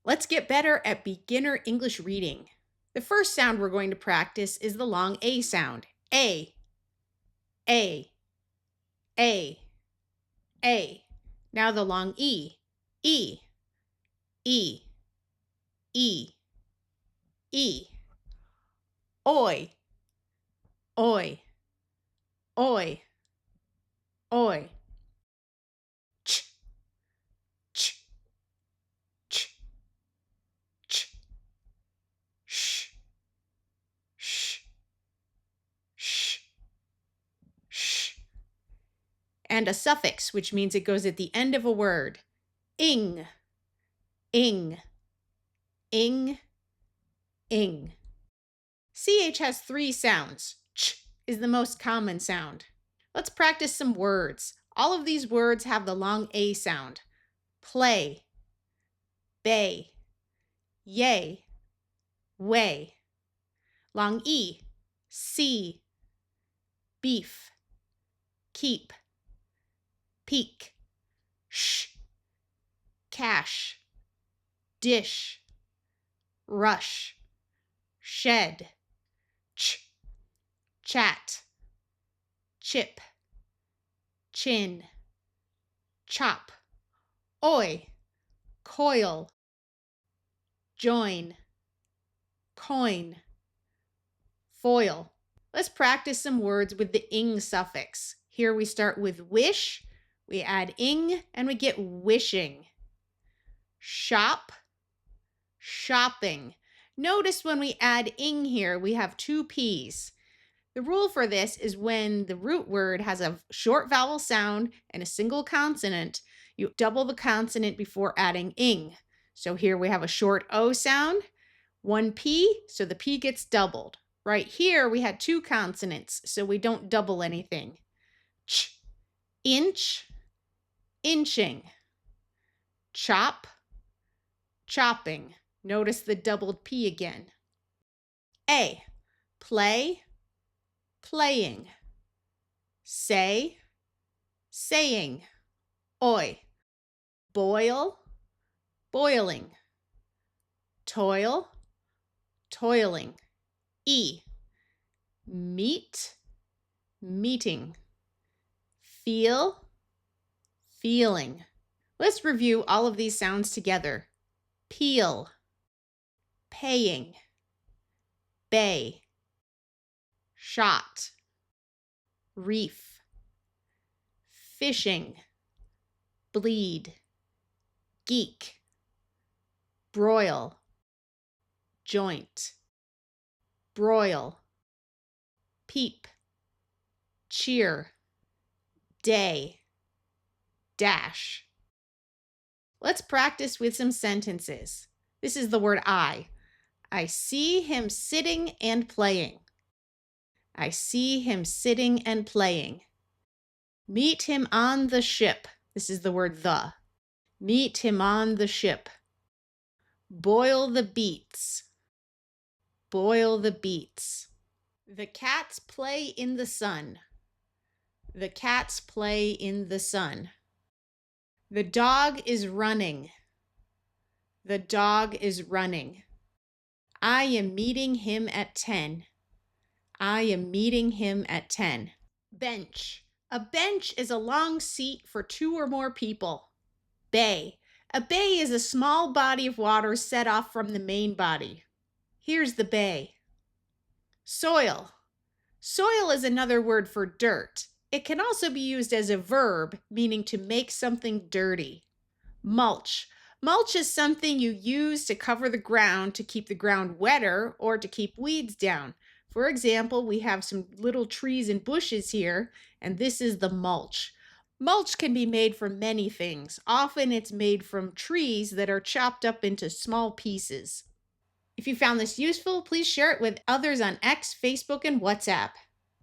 Let's get better at beginner English reading. The first sound we're going to practice is the long A sound. A, A, A, A. Now the long E. E, E, E, E. Oi, oi, oi, oi. Ch, ch, ch, ch. Sh, sh, sh, sh. And a suffix, which means it goes at the end of a word. Ing, ing, ing, ing. CH has 3 sounds. Ch is the most common sound. Let's practice some words. All of these words have the long A sound. Play, bay, yay, way. Long E, see, beef, keep, peak, sh, cash, dish, rush, shed, ch, chat, chip, chin, chop, oi, coil, join, coin, foil. Let's practice some words with the ing suffix. Here we start with wish, we add ing, and we get wishing. Shop, shopping. Notice when we add ing here, we have 2 P's. The rule for this is when the root word has a short vowel sound and a single consonant, you double the consonant before adding ing. So here we have a short O sound, 1 P, so the P gets doubled. Right here, we had 2 consonants, so we don't double anything. Ch, inch, inching. Chop, chopping. Notice the doubled P again. A, play, playing. Say, saying. Oi, boil, boiling. Toil, toiling. E, meet, meeting. Feel, feeling. Let's review all of these sounds together. Peel, paying, bay, shot, reef, fishing, bleed, geek, broil, joint, broil, peep, cheer, day, dash. Let's practice with some sentences. This is the word I. I see him sitting and playing. I see him sitting and playing. Meet him on the ship. This is the word the. Meet him on the ship. Boil the beets. Boil the beets. The cats play in the sun. The cats play in the sun. The dog is running. The dog is running. I am meeting him at 10. I am meeting him at 10. Bench. A bench is a long seat for 2 or more people. Bay. A bay is a small body of water set off from the main body. Here's the bay. Soil. Soil is another word for dirt. It can also be used as a verb, meaning to make something dirty. Mulch. Mulch is something you use to cover the ground to keep the ground wetter or to keep weeds down. For example, we have some little trees and bushes here, and this is the mulch. Mulch can be made from many things. Often it's made from trees that are chopped up into small pieces. If you found this useful, please share it with others on X, Facebook, and WhatsApp.